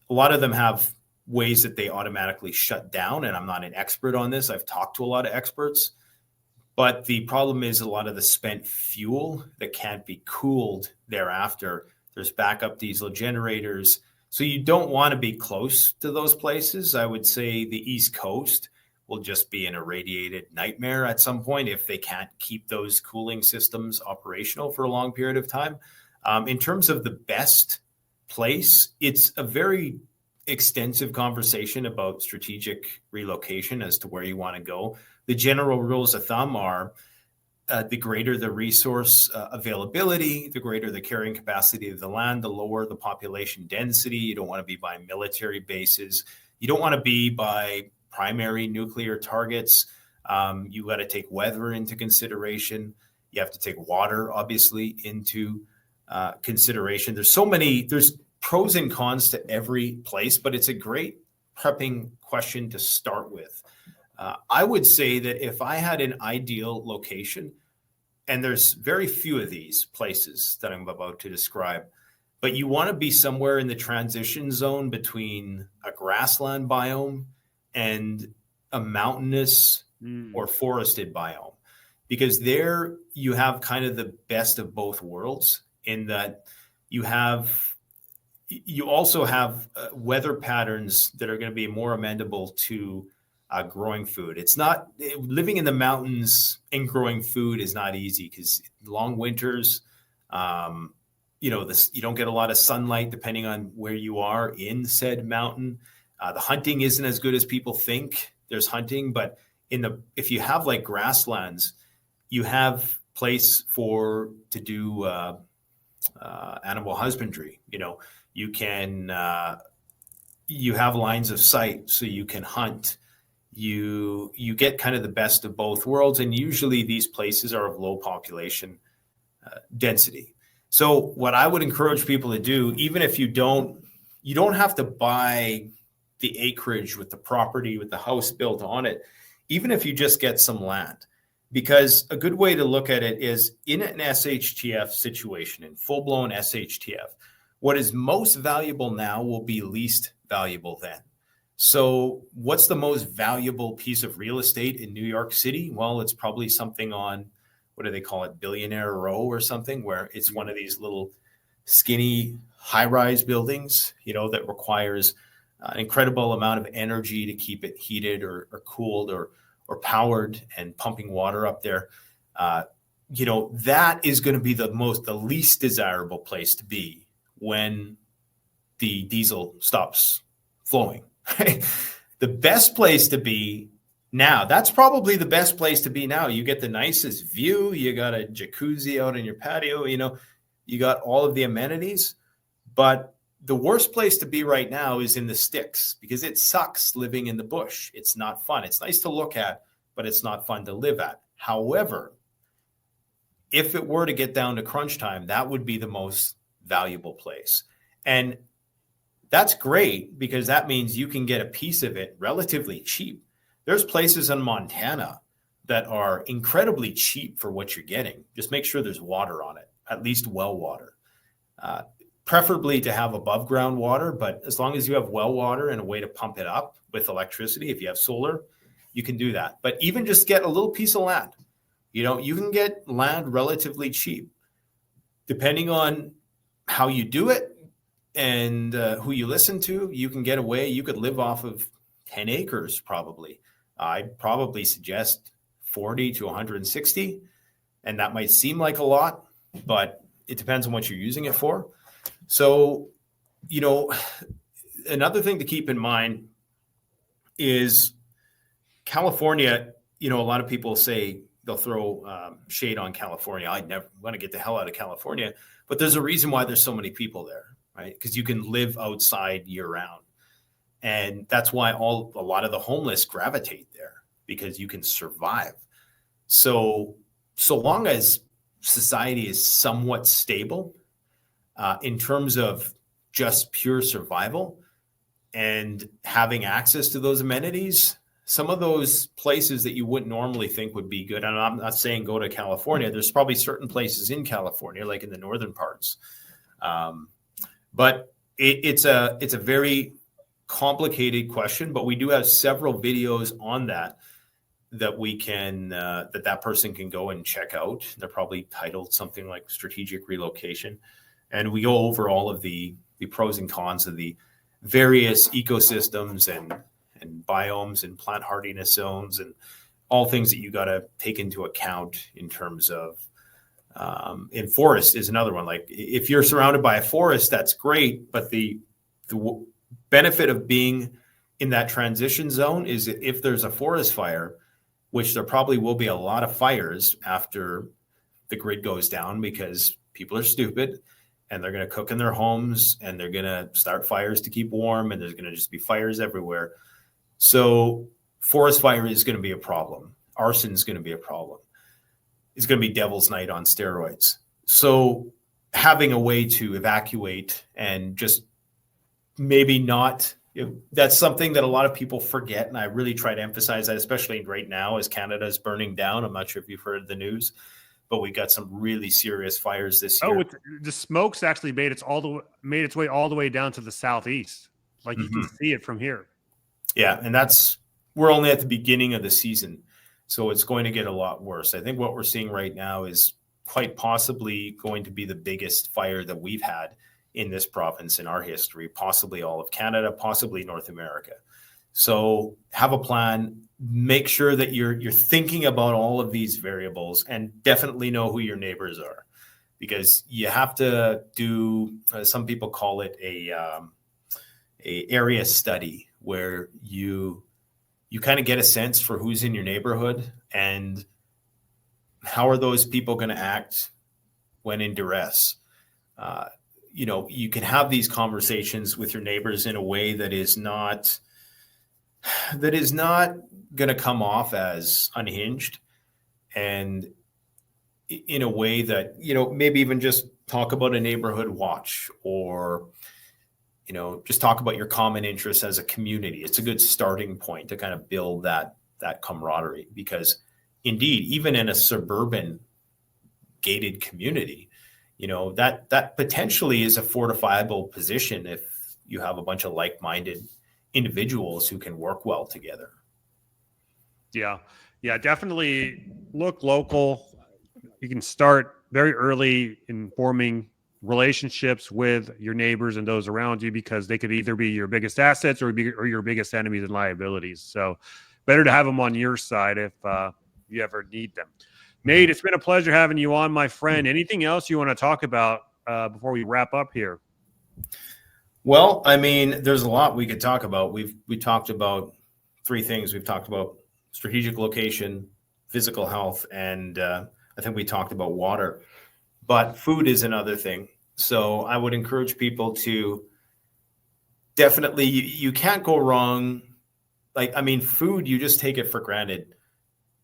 a lot of them have ways that they automatically shut down. And I'm not an expert on this. I've talked to a lot of experts, but the problem is a lot of the spent fuel that can't be cooled thereafter. There's backup diesel generators. So you don't want to be close to those places. I would say the East Coast will just be an irradiated nightmare at some point if they can't keep those cooling systems operational for a long period of time. In terms of the best place, it's a very extensive conversation about strategic relocation as to where you want to go. The general rules of thumb are the greater the resource availability, the greater the carrying capacity of the land, the lower the population density. You don't want to be by military bases. You don't want to be by primary nuclear targets. You got to take weather into consideration. You have to take water, obviously, into consideration. There's pros and cons to every place, but it's a great prepping question to start with. I would say that if I had an ideal location, and there's very few of these places that I'm about to describe, but you want to be somewhere in the transition zone between a grassland biome and a mountainous or forested biome, because there you have kind of the best of both worlds, in that you also have weather patterns that are going to be more amenable to growing food. It's not living in the mountains and growing food is not easy because long winters, you don't get a lot of sunlight depending on where you are in said mountain. The hunting isn't as good as people think. There's hunting, but if you have like grasslands, you have place to do animal husbandry. You can you have lines of sight, so you can hunt. You get kind of the best of both worlds, and usually these places are of low population density. So what I would encourage people to do, even if you don't have to buy the acreage with the property, with the house built on it, even if you just get some land, because a good way to look at it is in an SHTF situation, in full-blown SHTF, what is most valuable now will be least valuable then. So what's the most valuable piece of real estate in New York City? Well, it's probably something on, what do they call it, Billionaire Row or something, where it's one of these little skinny high-rise buildings, that requires an incredible amount of energy to keep it heated or cooled or powered and pumping water up there. That is going to be the least desirable place to be when the diesel stops flowing. The best place to be now, that's probably the best place to be now. You get the nicest view. You got a jacuzzi out in your patio, you got all of the amenities. But the worst place to be right now is in the sticks because it sucks living in the bush. It's not fun. It's nice to look at, but it's not fun to live at. However, if it were to get down to crunch time, that would be the most valuable place. And that's great because that means you can get a piece of it relatively cheap. There's places in Montana that are incredibly cheap for what you're getting. Just make sure there's water on it, at least well water. Preferably to have above ground water, but as long as you have well water and a way to pump it up with electricity, if you have solar, you can do that. But even just get a little piece of land. You can get land relatively cheap. Depending on how you do it and who you listen to, you can get away. You could live off of 10 acres probably. I'd probably suggest 40 to 160. And that might seem like a lot, but it depends on what you're using it for. So, another thing to keep in mind is California. A lot of people say they'll throw shade on California. I'd never want to get the hell out of California, but there's a reason why there's so many people there, right? Because you can live outside year round. And that's why a lot of the homeless gravitate there because you can survive. So long as society is somewhat stable, in terms of just pure survival and having access to those amenities, some of those places that you wouldn't normally think would be good. And I'm not saying go to California. There's probably certain places in California, like in the northern parts. But it's a very complicated question, but we do have several videos on that we can, that person can go and check out. They're probably titled something like Strategic Relocation. And we go over all of the pros and cons of the various ecosystems and biomes and plant hardiness zones and all things that you got to take into account in terms of, in forest is another one. Like if you're surrounded by a forest, that's great. But the benefit of being in that transition zone is if there's a forest fire, which there probably will be a lot of fires after the grid goes down because people are stupid. And they're going to cook in their homes and they're going to start fires to keep warm. And there's going to just be fires everywhere. So forest fire is going to be a problem. Arson is going to be a problem. It's going to be devil's night on steroids. So having a way to evacuate and just maybe not, that's something that a lot of people forget. And I really try to emphasize that, especially right now as Canada is burning down. I'm not sure if you've heard the news, but we got some really serious fires this year. The smoke's actually made its way all the way down to the southeast. Like you can see it from here. Yeah, and we're only at the beginning of the season, so it's going to get a lot worse. I think what we're seeing right now is quite possibly going to be the biggest fire that we've had in this province in our history, possibly all of Canada, possibly North America. So have a plan, make sure that you're thinking about all of these variables, and definitely know who your neighbors are, because you have to do, some people call it a area study, where you kind of get a sense for who's in your neighborhood and how are those people going to act when in duress. You can have these conversations with your neighbors in a way that is not going to come off as unhinged, and in a way that, maybe even just talk about a neighborhood watch, or, just talk about your common interests as a community. It's a good starting point to kind of build that camaraderie, because indeed, even in a suburban gated community, that potentially is a fortifiable position if you have a bunch of like-minded individuals who can work well together. Yeah, definitely look local. You can start very early in forming relationships with your neighbors and those around you, because they could either be your biggest assets or your biggest enemies and liabilities. So better to have them on your side if you ever need them. Nate, it's been a pleasure having you on, my friend. Anything else you want to talk about before we wrap up here? Well, I mean, there's a lot we could talk about. We talked about 3 things. We've talked about strategic location, physical health, and I think we talked about water. But food is another thing. So I would encourage people to definitely, you can't go wrong. Food, you just take it for granted.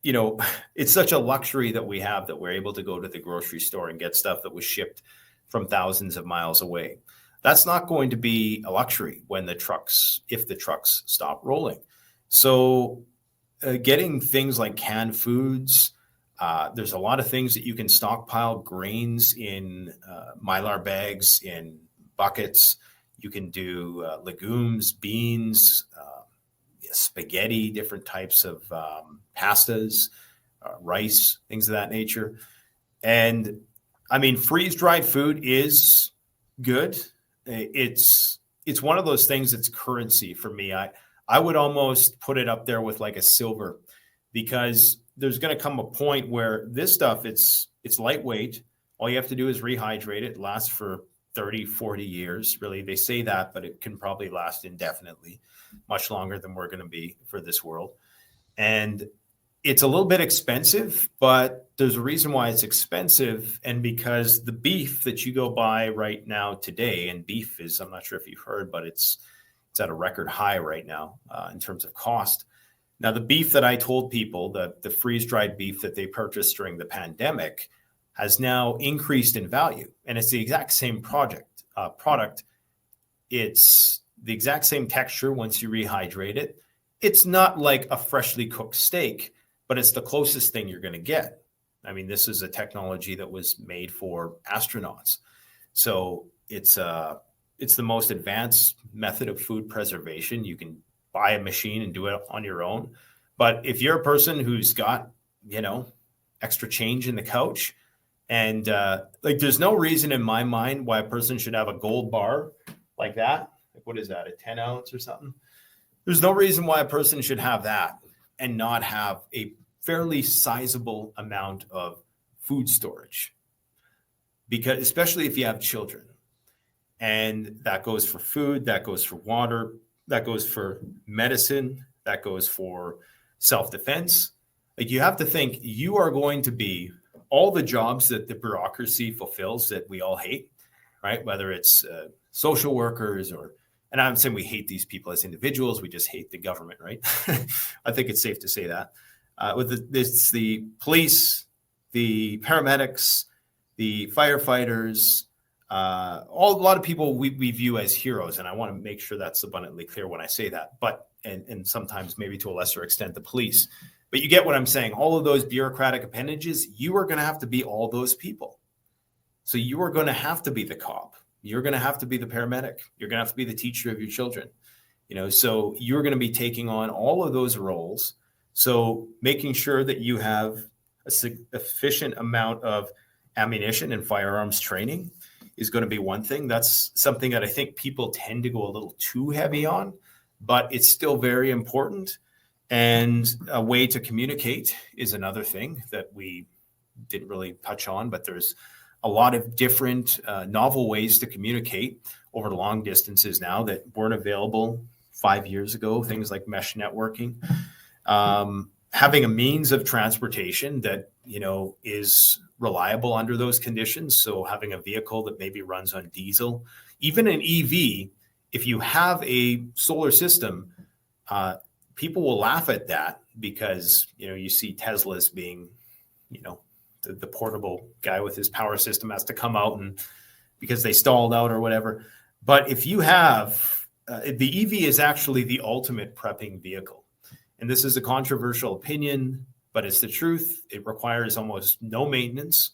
It's such a luxury that we have, that we're able to go to the grocery store and get stuff that was shipped from thousands of miles away. That's not going to be a luxury if the trucks stop rolling. So getting things like canned foods, there's a lot of things that you can stockpile, grains in Mylar bags, in buckets. You can do legumes, beans, spaghetti, different types of pastas, rice, things of that nature. And freeze-dried food is good. It's one of those things that's currency for me. I would almost put it up there with like a silver, because there's going to come a point where this stuff, it's lightweight. All you have to do is rehydrate it. It lasts for 30, 40 years. Really, they say that, but it can probably last indefinitely, much longer than we're going to be for this world. And it's a little bit expensive, but there's a reason why it's expensive. And because the beef that you go buy right now today, and beef is, I'm not sure if you've heard, but it's at a record high right now in terms of cost. Now, the beef that I told people, the freeze-dried beef that they purchased during the pandemic, has now increased in value. And it's the exact same product. It's the exact same texture once you rehydrate it. It's not like a freshly cooked steak, but it's the closest thing you're going to get. This is a technology that was made for astronauts. So it's the most advanced method of food preservation. You can buy a machine and do it on your own. But if you're a person who's got, extra change in the couch, and there's no reason in my mind why a person should have a gold bar like that. What is that, a 10 ounce or something? There's no reason why a person should have that and not have a fairly sizable amount of food storage, because especially if you have children. And that goes for food, that goes for water, that goes for medicine, that goes for self-defense. You have to think, you are going to be all the jobs that the bureaucracy fulfills that we all hate, right? Whether it's social workers, and I'm saying we hate these people as individuals, we just hate the government, right? I think it's safe to say that. It's the police, the paramedics, the firefighters, a lot of people we view as heroes, and I want to make sure that's abundantly clear when I say that. But and sometimes maybe to a lesser extent the police. But you get what I'm saying. All of those bureaucratic appendages, you are going to have to be all those people. So you are going to have to be the cop. You're going to have to be the paramedic. You're going to have to be the teacher of your children. So you're going to be taking on all of those roles. So making sure that you have a sufficient amount of ammunition and firearms training is going to be one thing. That's something that I think people tend to go a little too heavy on. but it's still very important. And a way to communicate is another thing that we didn't really touch on, but there's a lot of different novel ways to communicate over long distances now that weren't available 5 years ago. Things like mesh networking, having a means of transportation that, you know, is reliable under those conditions. So having a vehicle that maybe runs on diesel, even an EV, if you have a solar system, people will laugh at that because, you know, you see Teslas being, you know, the portable guy with his power system has to come out and because they stalled out or whatever. But if you have the EV is actually the ultimate prepping vehicle. And this is a controversial opinion, but it's the truth. It requires almost no maintenance.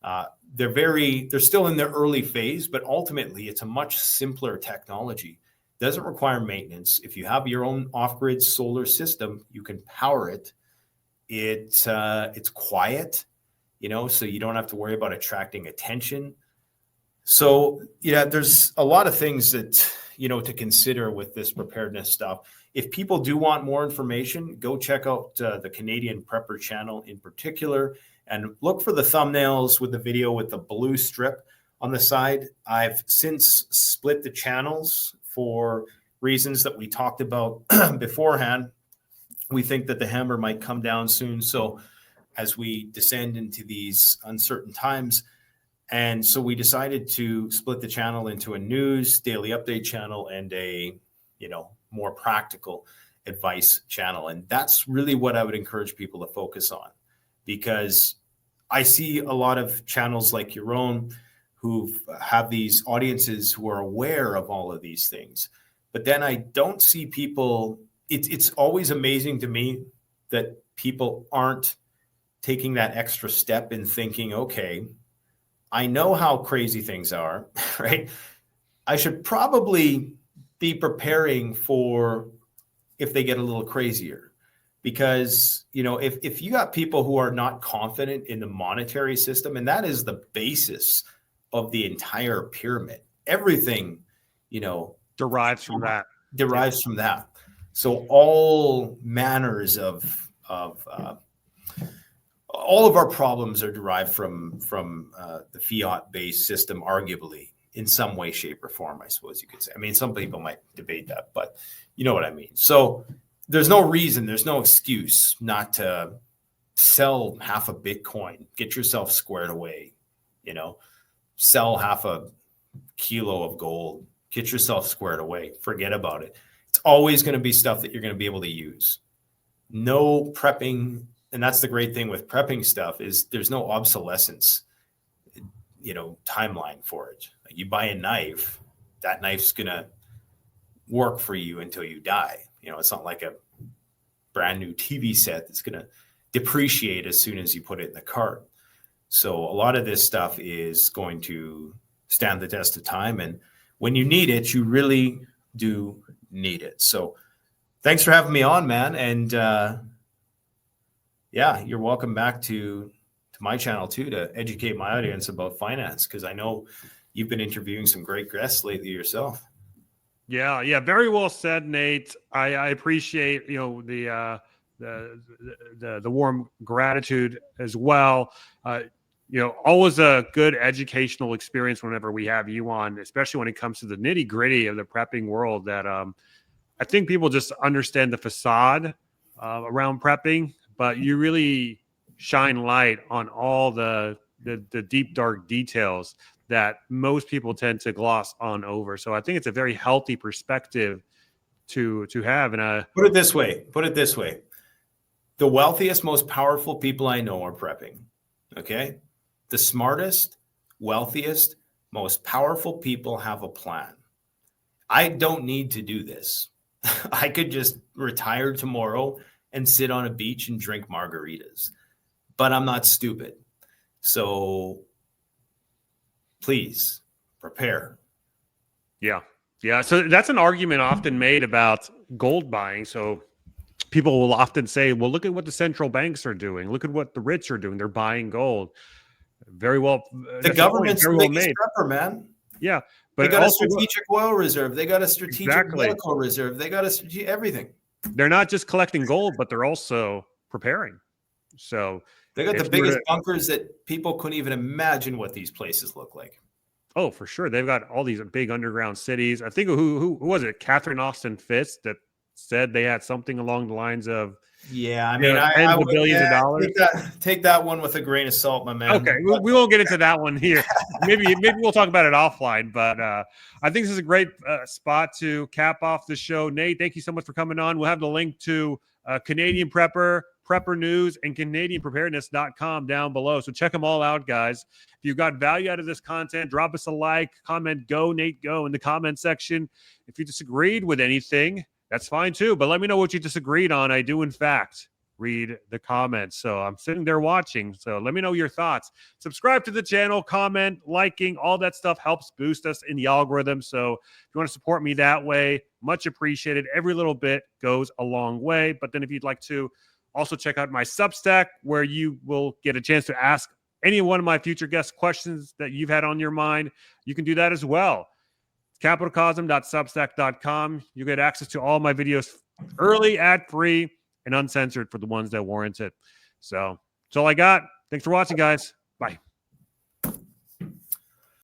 They're still in their early phase, but ultimately it's a much simpler technology. Doesn't require maintenance. If you have your own off-grid solar system, you can power it. It's quiet, you know, so you don't have to worry about attracting attention. So yeah, there's a lot of things that, you know, to consider with this preparedness stuff. If people do want more information, go check out the Canadian Prepper channel in particular, and look for the thumbnails with the video with the blue strip on the side. I've since split the channels for reasons that we talked about beforehand. We think that the hammer might come down soon. So as we descend into these uncertain times, and so we decided to split the channel into a news daily update channel and a, you know, more practical advice channel. And that's really what I would encourage people to focus on, because I see a lot of channels like your own who have these audiences who are aware of all of these things. But then I don't see people, it's always amazing to me that people aren't taking that extra step in thinking, okay, I know how crazy things are, right? I should probably be preparing for if they get a little crazier. Because, you know, if you got people who are not confident in the monetary system, and that is the basis of the entire pyramid, everything, you know, derives from that. From that. So all manners of all of our problems are derived from the fiat-based system, arguably, in some way, shape, or form, I suppose you could say. I mean, some people might debate that, but you know what I mean. So there's no reason, there's no excuse not to sell half a Bitcoin, get yourself squared away, you know, sell half a kilo of gold, get yourself squared away, forget about it. It's always going to be stuff that you're going to be able to use. No prepping. And that's the great thing with prepping stuff is there's no obsolescence, you know, timeline for it. Like you buy a knife, that knife's going to work for you until you die. You know, it's not like a brand new TV set that's going to depreciate as soon as you put it in the cart. So a lot of this stuff is going to stand the test of time. And when you need it, you really do need it. So thanks for having me on, man. And yeah, you're welcome back to my channel too, to educate my audience about finance, because I know you've been interviewing some great guests lately yourself. Yeah, very well said, Nate. I appreciate, you know, the warm gratitude as well. You know, always a good educational experience whenever we have you on, especially when it comes to the nitty gritty of the prepping world. That I think people just understand the facade around prepping, but you really shine light on all the deep, dark details that most people tend to gloss on over. So I think it's a very healthy perspective to have. And put it this way. The wealthiest, most powerful people I know are prepping. Okay. The smartest, wealthiest, most powerful people have a plan. I don't need to do this. I could just retire tomorrow and sit on a beach and drink margaritas, but I'm not stupid. So please prepare. Yeah. So that's an argument often made about gold buying. So people will often say, well, look at what the central banks are doing. Look at what the rich are doing. They're buying gold. Very well. The government's the biggest prepper, man. Yeah. But they got a strategic oil reserve. They got a strategic medical reserve. They got a strategic everything. They're not just collecting gold, but they're also preparing. So they got the biggest bunkers that people couldn't even imagine what these places look like. Oh, for sure. They've got all these big underground cities. I think who was it? Catherine Austin Fitz that said they had something along the lines of, yeah, I mean, I would, billions of dollars. Take that one with a grain of salt, my man. Okay, we won't get into that one here. maybe we'll talk about it offline. But I think this is a great spot to cap off the show. Nate, thank you so much for coming on. We'll have the link to Canadian Prepper News, and CanadianPreparedness.com down below. So check them all out, guys. If you've got value out of this content, drop us a like, comment, go, Nate, go in the comment section. If you disagreed with anything, that's fine too. But let me know what you disagreed on. I do, in fact, read the comments. So I'm sitting there watching. So let me know your thoughts. Subscribe to the channel, comment, liking, all that stuff helps boost us in the algorithm. So if you want to support me that way, much appreciated. Every little bit goes a long way. But then if you'd like to also check out my Substack, where you will get a chance to ask any one of my future guest questions that you've had on your mind, you can do that as well. capitalcosm.substack.com. You get access to all my videos early, ad-free, and uncensored for the ones that warrant it. So that's all I got. Thanks for watching, guys. Bye.